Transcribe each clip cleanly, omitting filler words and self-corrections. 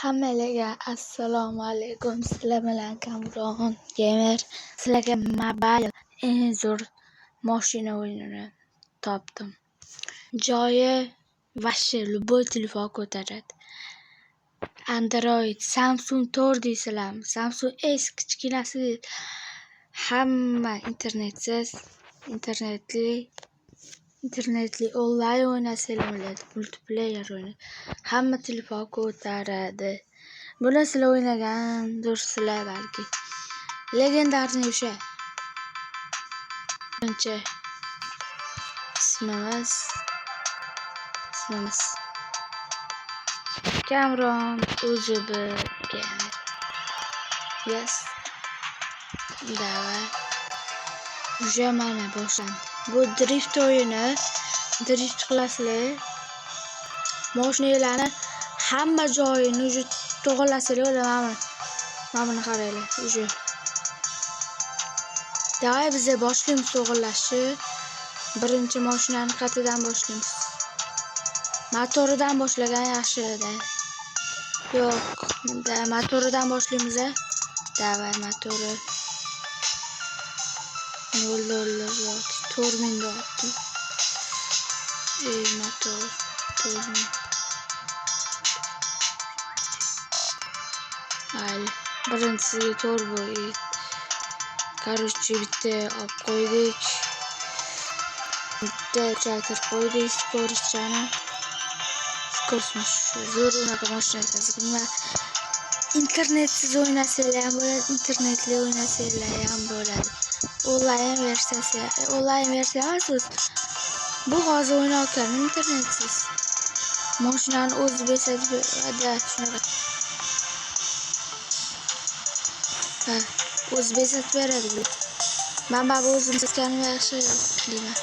Hammalarga assalomu alaykum. Sizlar bilan Kamron Gamer. Sizlarga mobile eng zo'r mashina o'yinini topdim. Joyi vashi любой telefon ko'taradi. Android, Samsung Tor deysizlarmi? Samsung S kichkinasi. Hamma internetli onlayn o'ynasanglar bo'ladi, multiplayer o'yin. Hamma telefon ko'taradi. Buni sizlar o'ynagandirsizlar balki. Legendarniy o'sha. Birinchi ismimiz Kamron Gamer. Yes. Davay. Уже mana boshlandi. Bu drift o'yini. Drift qilasizlar. Mashinalarni hamma joyini уже to'g'rilasizlar. Mana buni qaranglar. Уже. Davay biz boshlaymiz to'g'rilashni. Birinchi mashinani qatidan boshlaymiz. Motoridan boshlagan yaxshi-da. Yo'q, motoridan boshlaymiz. Davay motori. 0 torminda otdi. Motor tormin. Ayli, birinchisiga turbo. Короче, bitta olib qo'ydik. Bitta chaytir qo'ydik, skoroschani. Kosmos zo'r unaqa mashina. Internetsiz o'ynasanglar ham bo'ladi, internetli o'ynasanglar ham bo'ladi. Onlayn versiya emas. Bu hozir o'ynayotgan internetsiz. Mashinani o'zi besadi, shunaqa. O'zi besatib beradi. Men bu o'zim besatganim yaxshi deyman.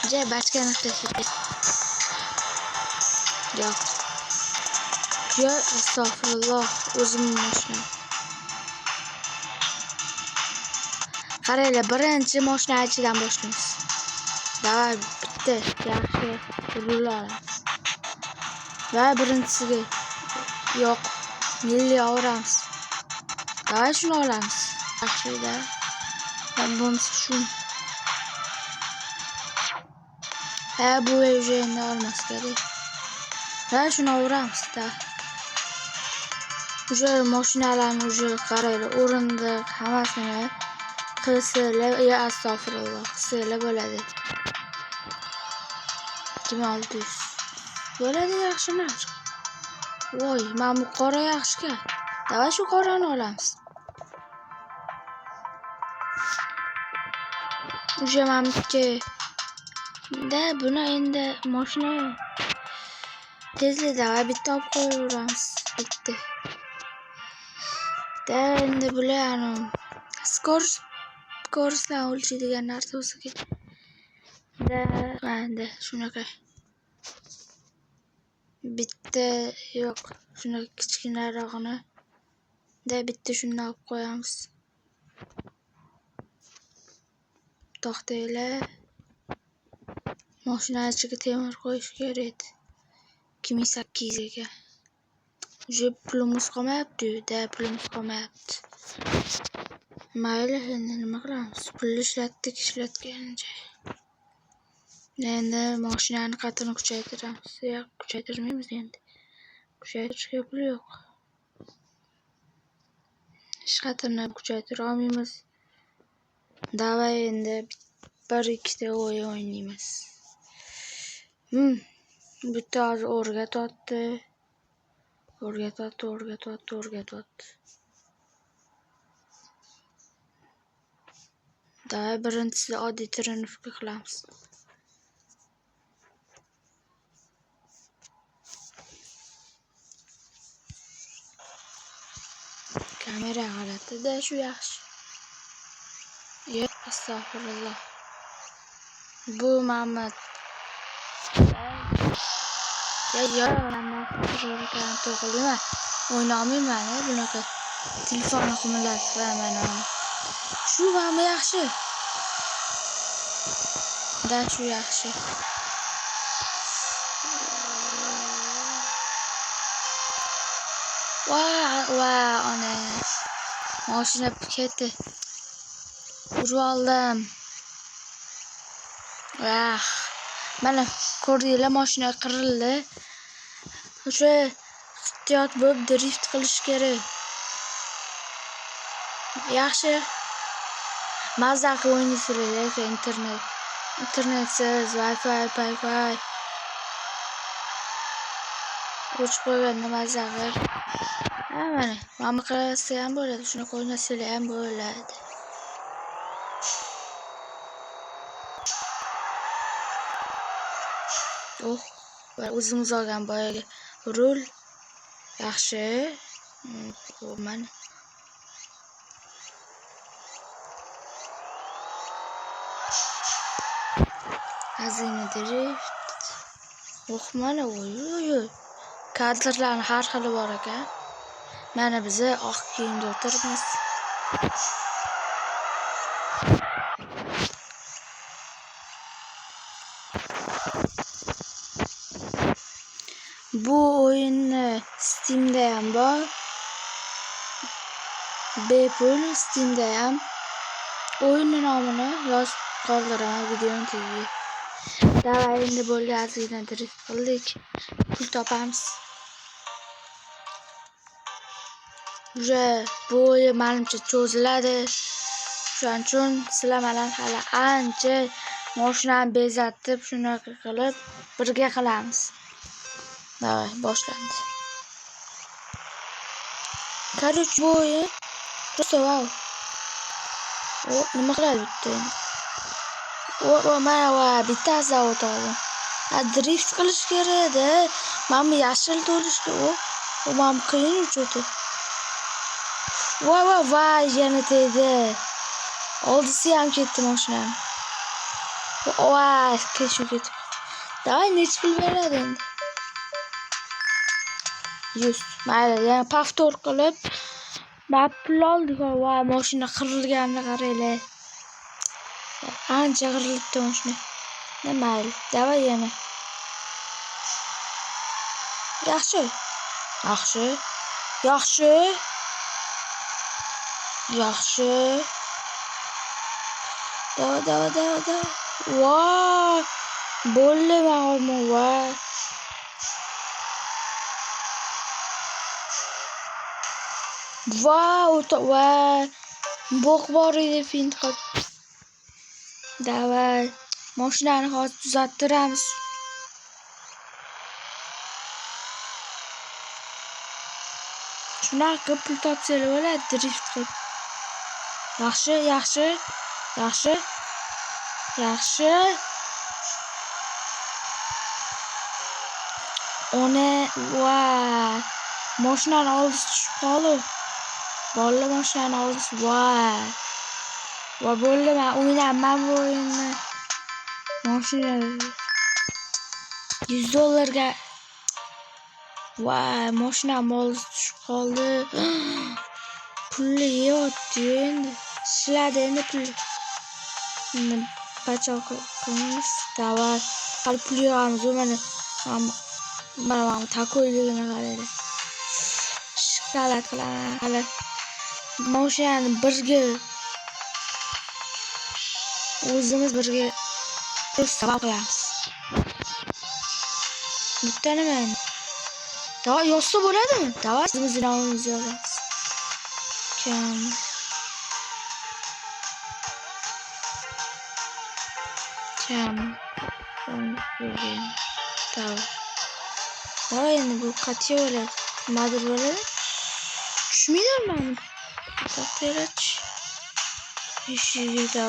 Jay bachkani qilib. Yo'q. Astag'firulloh, o'zim mashina. Qaranglar, birinchi mashina ichidan boshlaymiz. Davay bitta yaxshi rul olamiz. Va birinchisiga yo'q, milliy olamiz. Davay shuni olamiz. Yaxshi-da. Bo'lmasa shu. Bu уже endi olmas kerak. Va shuni olamiz-da. Уже mashinalarni уже qaranglar, o'rindiq hammasini qilsanglar, astag'firulloh, qilsanglar bo'ladi. 2600 bo'ladi, yaxshimas. Voy, men bu qora yaxshi-ku. Davay shu qorani olamiz. Уже meniki da buni endi mashina tezlik davay bitta olib qo'yaveramiz. Bitta. Da endi bular skorochdan o'lchaydigan narsa bo'lsa kerak. Da shunaqa. Bitta yo'q, shunaqa kichkinarog'ini bitta shundan olib qo'yamiz. To'xtanglar. Mashina ichiga temir qo'yish kerak edi. 2008 ga. Уже pulimiz qolmayapti, pulimiz qolmayapti. Mayli, endi nima qilamiz? Pulni ishlatgancha. Endi mashinani qatini kuchaytiramiz. Yo'q, kuchaytirmaymiz endi. Kuchaytirishga pul yo'q. Hech qatini kuchaytira olmaymiz. Davay endi 1-2 ta o'yin o'ynaymiz. Bitta hozir o'rgatyapti. Davay birinchisi oddiy trenovka qilamiz. Kamera g'alati-da, shu yaxshi. Yo'q, astag'firulloh. Bu Muhammad. To'g'rimi? O'ynayolmayman bunaqa. Telefonni qimillatib shu ham yaxshi. Shu yaxshi. Va ana. Mashina ketdi. Urib oldim. Mana ko'rdinglar, mashina qirildi. O'sha ehtiyot bo'lib drift qilish kerak. Yaxshi. Mazza qilib o'ynaysizlar lekin internetsiz, Wi-Fi. O'chib qo'yganda mazza qil. Mana qilsa ham bo'ladi, shunaqa o'ynasanglar ham bo'ladi. O'zimiz olgan boyagi rul yaxshi. Mana hazina drift. Mana kadrlarning har xili bor ekan. Mana biz oq kiyimda o'tiribmiz. Bu o'yinni Steam'da ham bor. Bepul Steam'da ham. O'yinning nomini yozib qoldiraman videoning tagiga. Davay endi bo'ldi, hazina drift qildik. Pul topamiz. Bu o'yin menimcha cho'ziladi. Shuning uchun sizlar bilan hali ancha mashinani bezatib, shunaqa qilib birga qilamiz. Davay, boshlandi. Короче, bu o'yin просто wow. Nima qiladi bitta? Mana bitta zavod oldim. Drift qilish kerak-da. Mana yashil to'lishga mana qiyin uchudi. Voy, yana tegdi. Oldisi ham ketdi mashinani. Ketdi. Davay, necha pul beradi endi? 100. Mayli, yana повтор qilib pul oldik. Voy, mashina qirilganini qaranglar. Ancha qirilibdi mashina. Mayli, davay yana. Yaxshi. Davay. Voy! Bo'ldi ma'lum, voy. Voy, bog' bor edi, fint qilib. Davay, mashinani hozir tuzattiramiz. Shunaqa pul topsanglar bo'ladi, drift qilib. Yaxshi. Voy, mashinani oldisi tushib qoldi. Bolla mashinani oldisi, voy, bo'ldi, men o'ynaman bu o'yinni. Mashina $100 ga. Voy, mashinam oldisi tushib qoldi. Pulni yeyapti endi. Ishladi endi pul. Bachok qilamiz. Davay, hali pul yig'amiz. Mana takoyligini qaraylar. Shikolat qilaman. Hali mashinani o'zimiz birga sabab qilamiz. Bitta nima endi? Davay, yozsa bo'ladimi? Davay, o'zimizni nomimizni yozamiz. Davay, endi bu qat'iy bo'ladi. Nimadir bo'ladi. Tushmaydi meni. Taqdirach. Eshigiga.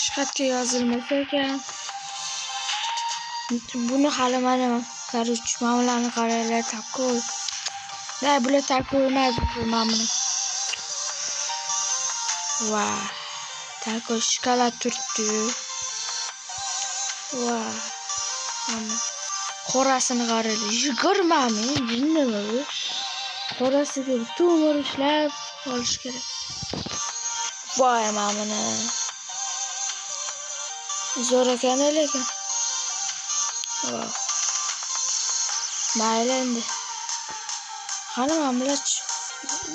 Shikatga yozilmasa ekan. Buni hali mana короче, mamlarni qaranglar, takoy. Bular takoy emas, mamlar. Voy, takoy shokolad turibdi. Vay. Ama qorasini qaraylik. 20 ming nima bu? Qorasiga butun umr ishlab olish kerak. Voy mamana. Zo'r ekan lekin. Voy. Mayli endi. Qani mamlach.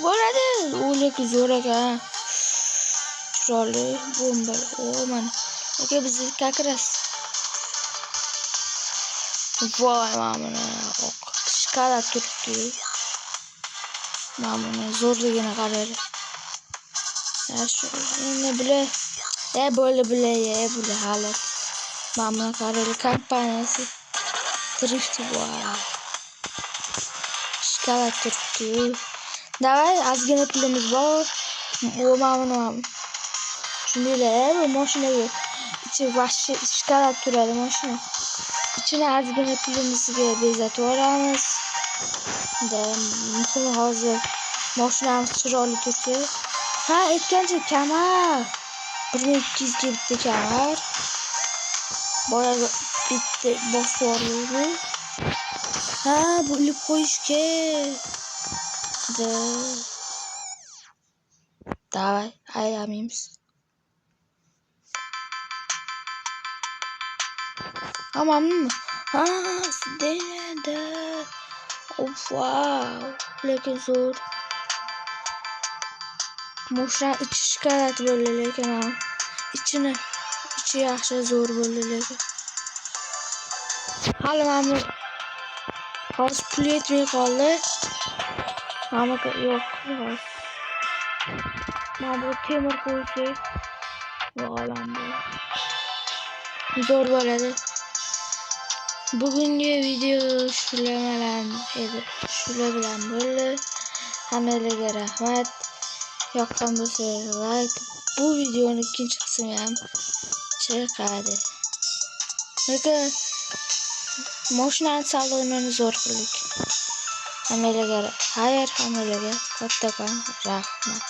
Bo'ladi. U lekin zo'r ekan. Chiroyli bomba. O mana. Aka biz kakras. Voy mamana. Shkala turibdi. Mamana zo'rligini qaraylik. Shu endi bular bo'ldi hali. Mamana qaraylik kompaniyasi. Drift voy. Shkala turibdi. Davay ozgina pulimiz bor. O mamana. Shunday bu mashinaga ichi vashi shkala turadi mashina. İçine ozgina pulimizga bezatib olamiz. Muhimi hozir mashinamiz chiroyli turibdi. Ha, aytgancha kamar. 1200 ga bitta kamar. Boyaga bitta bosvorligi. Ha, bu ilib qo'yishga. Davay, aylamaymiz. Tamammi? Ha, sizda. Wow, lekin zo'r. Mashina ichi shkalat bo'ldi lekin ichi yaxshi zo'r bo'ldi lekin. Hali mana hozir pul yetmay qoldi. Mana yo'q. Mana bu temir qo'ysak bo'ladi. Zo'r bo'ladi. Bugungi video shular bilan bo'ldi. Hammalarga rahmat. Yoqqan bo'lsa like. Bu videoning ikkinchi qismi ham chiqadi. Lekin mashinani salonini zo'r qildik. Hammalarga kattakon rahmat.